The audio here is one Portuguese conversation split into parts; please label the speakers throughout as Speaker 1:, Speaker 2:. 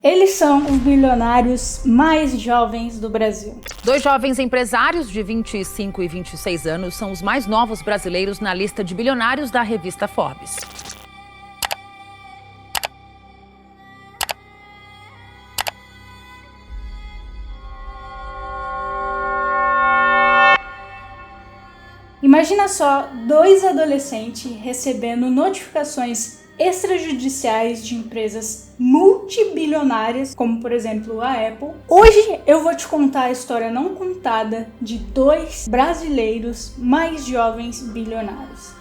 Speaker 1: Eles são os bilionários mais jovens do Brasil.
Speaker 2: Dois jovens empresários de 25 e 26 anos são os mais novos brasileiros na lista de bilionários da revista Forbes.
Speaker 1: Imagina só dois adolescentes recebendo notificações extrajudiciais de empresas multibilionárias, como por exemplo a Apple. Hoje eu vou te contar a história não contada de dois brasileiros mais jovens bilionários.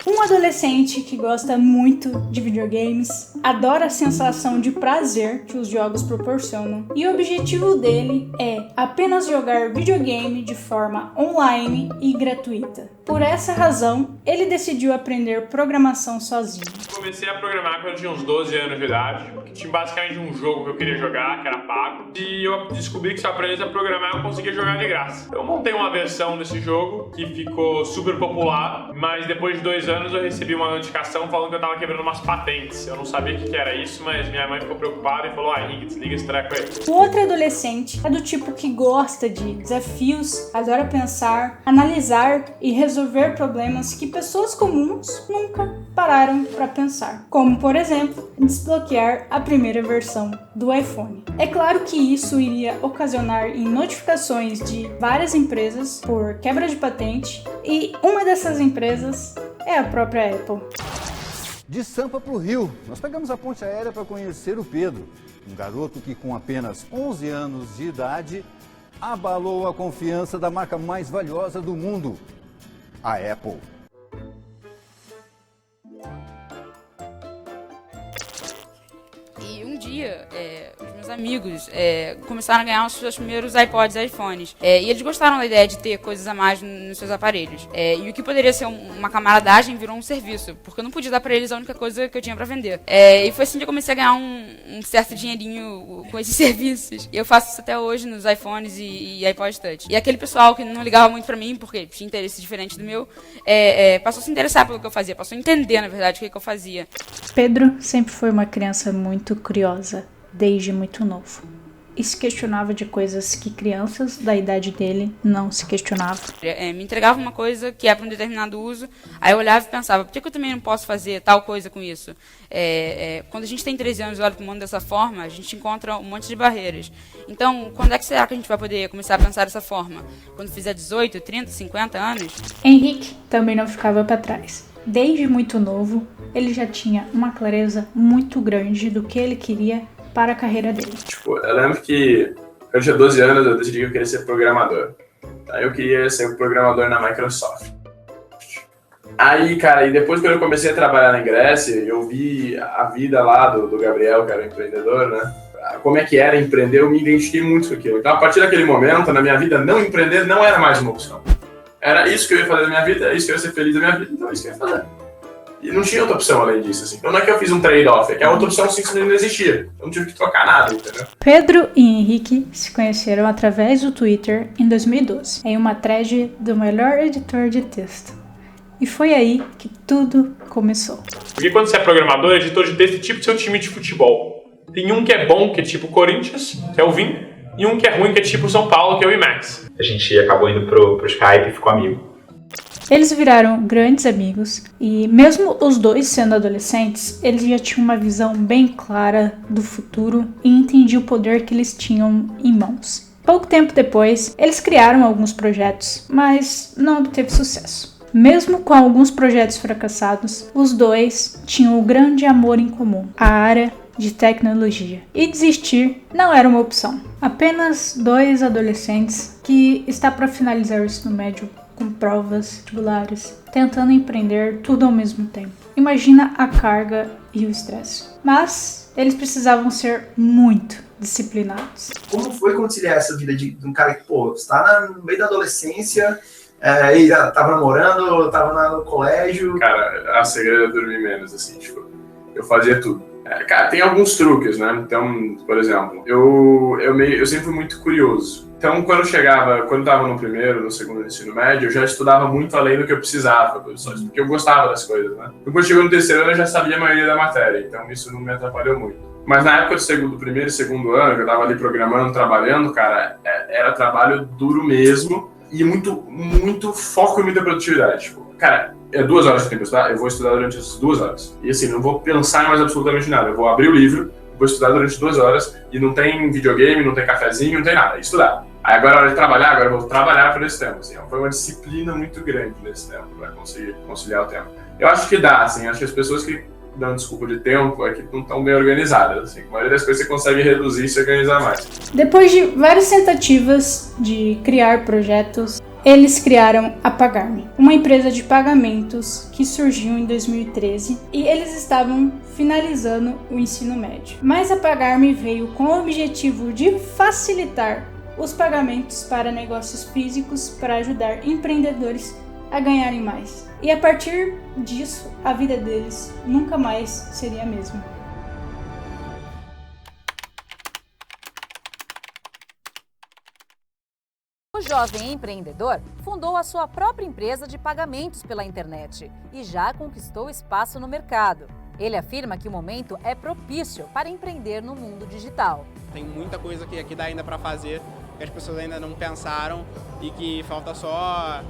Speaker 1: Um adolescente que gosta muito de videogames, adora a sensação de prazer que os jogos proporcionam, e o objetivo dele é apenas jogar videogame de forma online e gratuita. Por essa razão, ele decidiu aprender programação sozinho.
Speaker 3: Comecei a programar quando eu tinha uns 12 anos de idade, que tinha basicamente um jogo que eu queria jogar, que era pago, e eu descobri que se eu aprendesse a programar eu conseguia jogar de graça. Eu montei uma versão desse jogo que ficou super popular, mas depois de 2 anos eu recebi uma notificação falando que eu tava quebrando umas patentes. Eu não sabia o que era isso, mas minha mãe ficou preocupada e falou: Henrique, desliga esse treco aí.
Speaker 1: O outro adolescente é do tipo que gosta de desafios, adora pensar, analisar e resolver problemas que pessoas comuns nunca pararam para pensar, como por exemplo, desbloquear a primeira versão do iPhone. É claro que isso iria ocasionar em notificações de várias empresas por quebra de patente, e uma dessas empresas é a própria Apple.
Speaker 4: De Sampa para o Rio, nós pegamos a ponte aérea para conhecer o Pedro, um garoto que com apenas 11 anos de idade abalou a confiança da marca mais valiosa do mundo, a Apple.
Speaker 5: E um dia, os meus amigos começaram a ganhar os seus primeiros iPods e iPhones. E eles gostaram da ideia de ter coisas a mais nos seus aparelhos. E o que poderia ser uma camaradagem virou um serviço, porque eu não podia dar pra eles a única coisa que eu tinha pra vender. E foi assim que eu comecei a ganhar um certo dinheirinho com esses serviços. E eu faço isso até hoje nos iPhones e iPod Touch. E aquele pessoal que não ligava muito pra mim, porque tinha interesse diferente do meu, passou a se interessar pelo que eu fazia, passou a entender, na verdade, o que eu fazia.
Speaker 1: Pedro sempre foi uma criança muito curiosa, desde muito novo, e se questionava de coisas que crianças da idade dele não se questionavam.
Speaker 5: Me entregava uma coisa que é para um determinado uso, aí eu olhava e pensava, por que eu também não posso fazer tal coisa com isso? Quando a gente tem 13 anos e olha para o mundo dessa forma, a gente encontra um monte de barreiras. Então, quando é que será que a gente vai poder começar a pensar dessa forma? Quando fizer 18, 30, 50 anos?
Speaker 1: Henrique também não ficava para trás. Desde muito novo, ele já tinha uma clareza muito grande do que ele queria para a carreira dele.
Speaker 3: Eu lembro que quando eu tinha 12 anos eu decidi que eu queria ser programador. Aí eu queria ser programador na Microsoft. Aí, cara, e depois quando eu comecei a trabalhar na Grécia, eu vi a vida lá do Gabriel, que era um empreendedor, né? Como é que era empreender, eu me identifiquei muito com aquilo. Então, a partir daquele momento, na minha vida, não empreender não era mais uma opção. Era isso que eu ia fazer na minha vida, era isso que eu ia ser feliz na minha vida, então é isso que eu ia fazer. E não tinha outra opção além disso, assim. Então não é que eu fiz um trade-off, é que a outra opção simplesmente não existia. Eu não tive que trocar nada, entendeu?
Speaker 1: Pedro e Henrique se conheceram através do Twitter em 2012, em uma thread do melhor editor de texto. E foi aí que tudo começou.
Speaker 3: Porque quando você é programador, editor de texto é tipo seu time de futebol. Tem um que é bom, que é tipo o Corinthians, que é o Vim, e um que é ruim, que é tipo o São Paulo, que é o IMAX. A gente acabou indo pro Skype e ficou amigo.
Speaker 1: Eles viraram grandes amigos e, mesmo os dois sendo adolescentes, eles já tinham uma visão bem clara do futuro e entendiam o poder que eles tinham em mãos. Pouco tempo depois, eles criaram alguns projetos, mas não obteve sucesso. Mesmo com alguns projetos fracassados, os dois tinham um grande amor em comum, a área de tecnologia. E desistir não era uma opção. Apenas dois adolescentes que está para finalizar o ensino médio com provas, vestibulares, tentando empreender tudo ao mesmo tempo. Imagina a carga e o estresse. Mas eles precisavam ser muito disciplinados.
Speaker 6: Como foi conciliar essa vida de um cara que, você tá no meio da adolescência, e já tava namorando, tava no colégio?
Speaker 3: Cara, a segredo é dormir menos, assim, tipo, eu fazia tudo. Cara, tem alguns truques, né? Então, por exemplo, eu sempre fui muito curioso. Então, quando eu estava no primeiro, no segundo ensino médio, eu já estudava muito além do que eu precisava, porque eu gostava das coisas, né? Então, quando chegou no terceiro ano, eu já sabia a maioria da matéria, então isso não me atrapalhou muito. Mas na época do primeiro e segundo ano, que eu estava ali programando, trabalhando, cara, era trabalho duro mesmo e muito foco e muita produtividade. Tipo, cara, 2 horas que eu tenho que estudar, eu vou estudar durante essas 2 horas. E assim, não vou pensar em mais absolutamente nada. Eu vou abrir o livro, vou estudar durante 2 horas e não tem videogame, não tem cafezinho, não tem nada. É estudar. Aí agora é hora de trabalhar, agora eu vou trabalhar por esse tempo. Assim, foi uma disciplina muito grande nesse tempo para conseguir conciliar o tempo. Eu acho que dá, assim, acho que as pessoas que dão desculpa de tempo é que não estão bem organizadas. Assim, a maioria das coisas você consegue reduzir e se organizar mais.
Speaker 1: Depois de várias tentativas de criar projetos, eles criaram a Pagar.me, uma empresa de pagamentos que surgiu em 2013 e eles estavam finalizando o ensino médio. Mas a Pagar.me veio com o objetivo de facilitar os pagamentos para negócios físicos para ajudar empreendedores a ganharem mais. E a partir disso, a vida deles nunca mais seria a mesma.
Speaker 2: O jovem empreendedor fundou a sua própria empresa de pagamentos pela internet e já conquistou espaço no mercado. Ele afirma que o momento é propício para empreender no mundo digital.
Speaker 7: Tem muita coisa que aqui dá ainda para fazer, que as pessoas ainda não pensaram e que falta só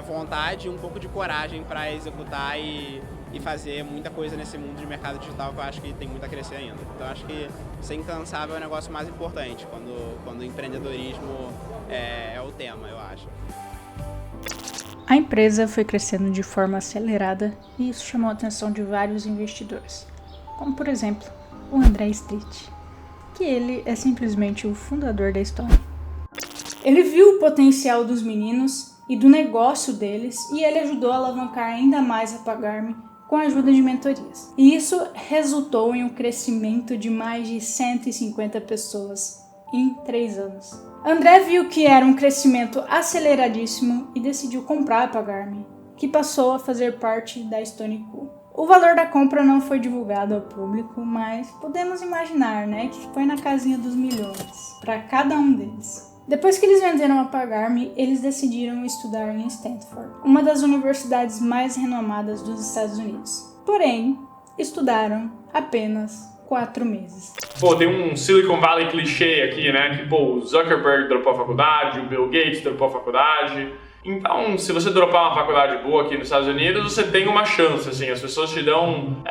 Speaker 7: vontade e um pouco de coragem para executar e fazer muita coisa nesse mundo de mercado digital que eu acho que tem muito a crescer ainda. Então acho que ser incansável é o negócio mais importante quando o empreendedorismo é o tema, eu acho.
Speaker 1: A empresa foi crescendo de forma acelerada e isso chamou a atenção de vários investidores, como por exemplo o André Street, que ele é simplesmente o fundador da história. Ele viu o potencial dos meninos e do negócio deles e ele ajudou a alavancar ainda mais a Pagar.me com a ajuda de mentorias. E isso resultou em um crescimento de mais de 150 pessoas em 3 anos. André viu que era um crescimento aceleradíssimo e decidiu comprar a Pagar.me, que passou a fazer parte da Stone Cool. O valor da compra não foi divulgado ao público, mas podemos imaginar, né, que foi na casinha dos milhões para cada um deles. Depois que eles venderam a Pagar.me, eles decidiram estudar em Stanford, uma das universidades mais renomadas dos Estados Unidos. Porém, estudaram apenas 4 meses.
Speaker 3: Pô, tem um Silicon Valley clichê aqui, né? Que, o Zuckerberg dropou a faculdade, o Bill Gates dropou a faculdade. Então, se você dropar uma faculdade boa aqui nos Estados Unidos, você tem uma chance, assim. As pessoas te dão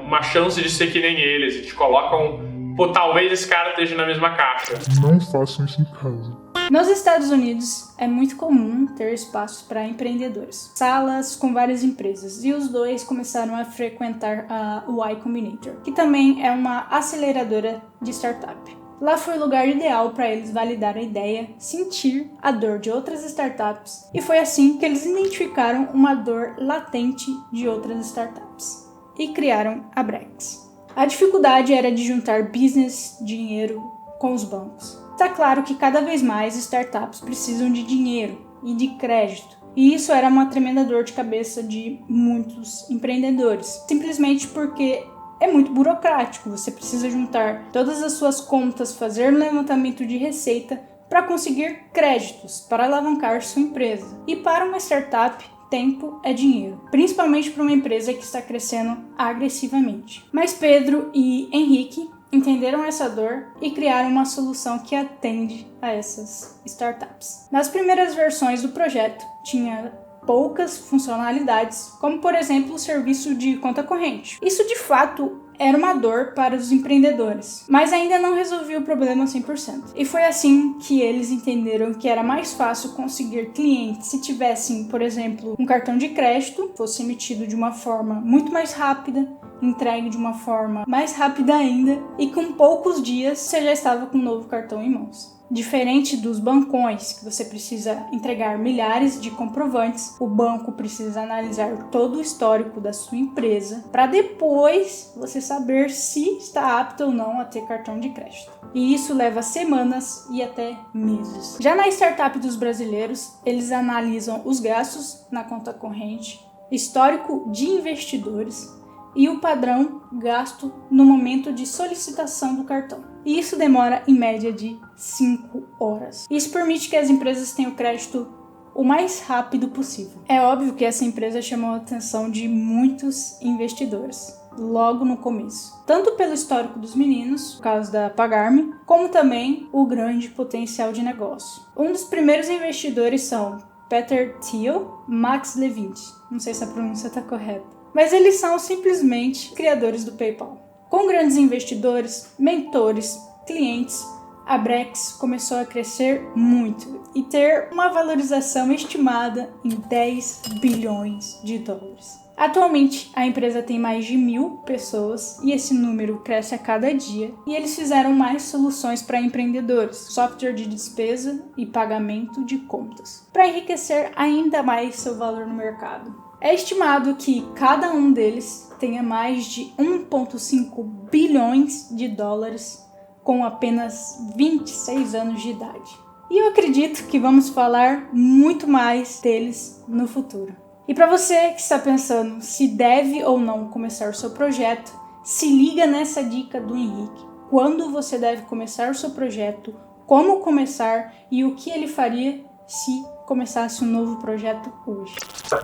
Speaker 3: uma chance de ser que nem eles e te colocam... Pô, talvez esse cara esteja na mesma caixa.
Speaker 8: Não façam isso em casa.
Speaker 1: Nos Estados Unidos, é muito comum ter espaços para empreendedores, salas com várias empresas, e os dois começaram a frequentar a Y Combinator, que também é uma aceleradora de startup. Lá foi o lugar ideal para eles validar a ideia, sentir a dor de outras startups, e foi assim que eles identificaram uma dor latente de outras startups, e criaram a Brex. A dificuldade era de juntar business, dinheiro, com os bancos. Está claro que cada vez mais startups precisam de dinheiro e de crédito, e isso era uma tremenda dor de cabeça de muitos empreendedores, simplesmente porque é muito burocrático, você precisa juntar todas as suas contas, fazer um levantamento de receita para conseguir créditos para alavancar sua empresa. E para uma startup, tempo é dinheiro, principalmente para uma empresa que está crescendo agressivamente. Mas Pedro e Henrique entenderam essa dor e criaram uma solução que atende a essas startups. Nas primeiras versões do projeto, tinha poucas funcionalidades, como por exemplo o serviço de conta corrente. Isso de fato era uma dor para os empreendedores, mas ainda não resolvia o problema 100%. E foi assim que eles entenderam que era mais fácil conseguir clientes se tivessem, por exemplo, um cartão de crédito, fosse emitido de uma forma muito mais rápida, entregue de uma forma mais rápida ainda, e com poucos dias você já estava com um novo cartão em mãos. Diferente dos bancões, que você precisa entregar milhares de comprovantes, o banco precisa analisar todo o histórico da sua empresa para depois você saber se está apto ou não a ter cartão de crédito. E isso leva semanas e até meses. Já na startup dos brasileiros, eles analisam os gastos na conta corrente, histórico de investidores, e o padrão gasto no momento de solicitação do cartão. E isso demora em média de 5 horas. Isso permite que as empresas tenham crédito o mais rápido possível. É óbvio que essa empresa chamou a atenção de muitos investidores logo no começo, tanto pelo histórico dos meninos, no caso da Pagar.me, como também o grande potencial de negócio. Um dos primeiros investidores são Peter Thiel, Max Levinte, não sei se a pronúncia está correta, mas eles são simplesmente criadores do PayPal. Com grandes investidores, mentores, clientes, a Brex começou a crescer muito e ter uma valorização estimada em 10 bilhões de dólares. Atualmente, a empresa tem mais de 1.000 pessoas e esse número cresce a cada dia. E eles fizeram mais soluções para empreendedores, software de despesa e pagamento de contas, para enriquecer ainda mais seu valor no mercado. É estimado que cada um deles tenha mais de 1,5 bilhões de dólares com apenas 26 anos de idade. E eu acredito que vamos falar muito mais deles no futuro. E para você que está pensando se deve ou não começar o seu projeto, se liga nessa dica do Henrique. Quando você deve começar o seu projeto, como começar e o que ele faria se começasse um novo projeto hoje.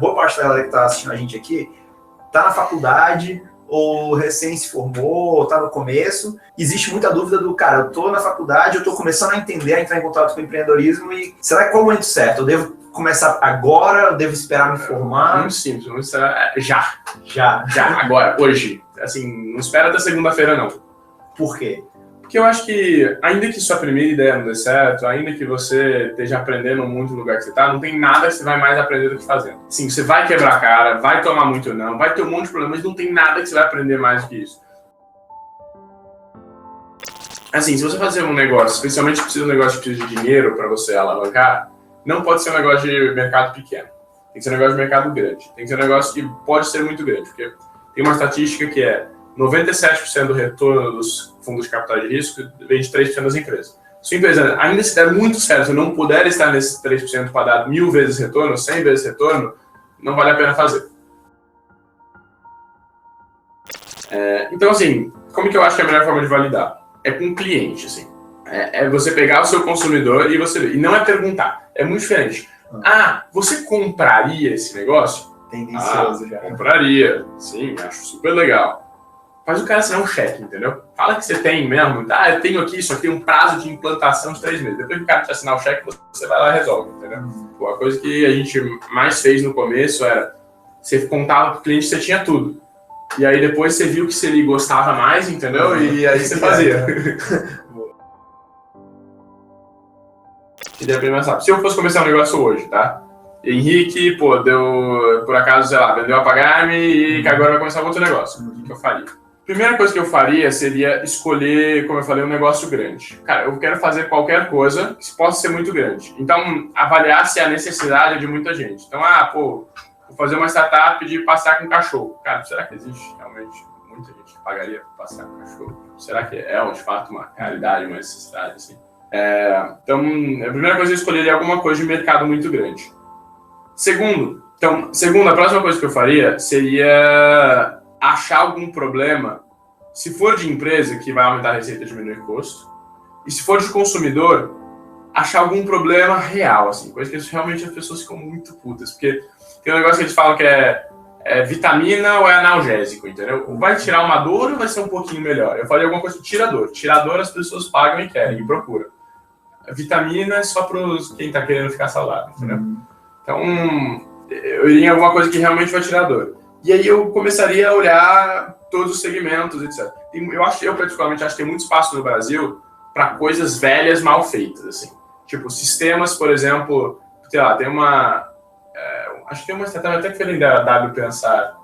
Speaker 6: Boa parte da galera que está assistindo a gente aqui está na faculdade, ou recém se formou, ou está no começo. Existe muita dúvida do, cara, eu estou na faculdade, eu estou começando a entender, a entrar em contato com o empreendedorismo e será que qual é o momento certo? Eu devo começar agora, eu devo esperar me formar?
Speaker 3: Muito simples, vamos esperar já, agora, hoje. Assim, não espera até segunda-feira, não.
Speaker 6: Por quê?
Speaker 3: Porque eu acho que, ainda que sua primeira ideia não dê certo, ainda que você esteja aprendendo muito no lugar que você está, não tem nada que você vai mais aprender do que fazendo. Sim, você vai quebrar a cara, vai tomar muito não, vai ter um monte de problemas, mas não tem nada que você vai aprender mais do que isso. Assim, se você fazer um negócio, especialmente se precisa de um negócio que precisa de dinheiro para você alavancar, não pode ser um negócio de mercado pequeno. Tem que ser um negócio de mercado grande. Tem que ser um negócio que pode ser muito grande, porque tem uma estatística que é 97% do retorno dos fundos de capital de risco vem de 3% das empresas. Se a empresa ainda se der muito certo e não puder estar nesses 3% para dar 1000 vezes retorno, 100 vezes retorno, não vale a pena fazer. Então, assim, como que eu acho que é a melhor forma de validar? É com o cliente, assim. É você pegar o seu consumidor e você ver. E não é perguntar. É muito diferente. Você compraria esse negócio?
Speaker 6: Tendencioso já.
Speaker 3: Compraria. Sim, acho super legal. Faz o cara assinar um cheque, entendeu? Fala que você tem mesmo. Eu tenho aqui isso aqui, um prazo de implantação de 3 meses. Depois que o cara te assinar o cheque, você vai lá e resolve, entendeu? A coisa que a gente mais fez no começo era você contava pro cliente que você tinha tudo. E aí depois você viu que se ele gostava mais, entendeu? E aí você fazia. Ideia primeira, sabe? Se eu fosse começar um negócio hoje, tá? Henrique, deu, por acaso, sei lá, vendeu a Pagar.me e que agora vai começar outro negócio. O que eu faria? Primeira coisa que eu faria seria escolher, como eu falei, um negócio grande. Cara, eu quero fazer qualquer coisa que possa ser muito grande. Então, avaliar se a necessidade é de muita gente. Então, vou fazer uma startup de passear com cachorro. Cara, será que existe realmente muita gente que pagaria para passear com cachorro? Será que é, de fato, uma realidade, uma necessidade, assim? Então, a primeira coisa é escolher alguma coisa de mercado muito grande. Segundo, a próxima coisa que eu faria seria achar algum problema, se for de empresa, que vai aumentar a receita e diminuir o custo, e se for de consumidor, achar algum problema real, assim, coisa que realmente as pessoas ficam muito putas, porque tem um negócio que eles falam que é vitamina ou é analgésico, entendeu? Vai tirar uma dor ou vai ser um pouquinho melhor? Eu faria alguma coisa que tira dor. Tirar dor as pessoas pagam e querem, e procuram. A vitamina é só para quem está querendo ficar saudável, entendeu? Então, eu iria em alguma coisa que realmente vai tirar dor. E aí eu começaria a olhar todos os segmentos, etc. Eu particularmente acho que tem muito espaço no Brasil para coisas velhas mal feitas, assim. Tipo, sistemas, por exemplo, sei lá, tem uma... acho que tem uma startup até que foi da W Pensar.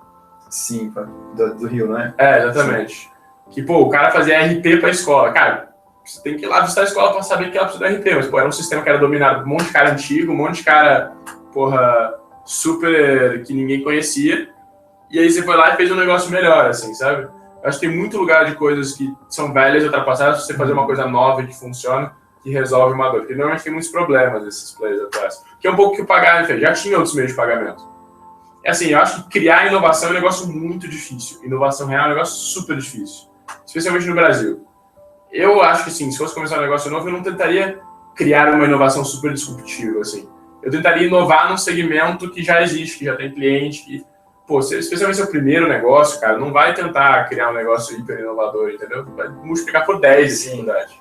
Speaker 6: Sim, do Rio, né?
Speaker 3: Exatamente. Sim. Que, o cara fazia RP para a escola. Cara, você tem que ir lá visitar a escola para saber que ela precisa do RP. Mas, era um sistema que era dominado por um monte de cara antigo, um monte de cara, super... que ninguém conhecia. E aí você foi lá e fez um negócio melhor, assim, sabe? Eu acho que tem muito lugar de coisas que são velhas e ultrapassadas, você fazer uma coisa nova e que funciona, que resolve uma dor. Porque normalmente tem muitos problemas esses players atrás. Que é um pouco que o Pagar.me fez. Já tinha outros meios de pagamento. assim, eu acho que criar inovação é um negócio muito difícil. Inovação real é um negócio super difícil, especialmente no Brasil. Eu acho que, assim, se fosse começar um negócio novo, eu não tentaria criar uma inovação super disruptiva, assim. Eu tentaria inovar num segmento que já existe, que já tem cliente, que, pô, especialmente seu primeiro negócio, cara, não vai tentar criar um negócio hiper inovador, entendeu? Vai multiplicar por 10 a dificuldade.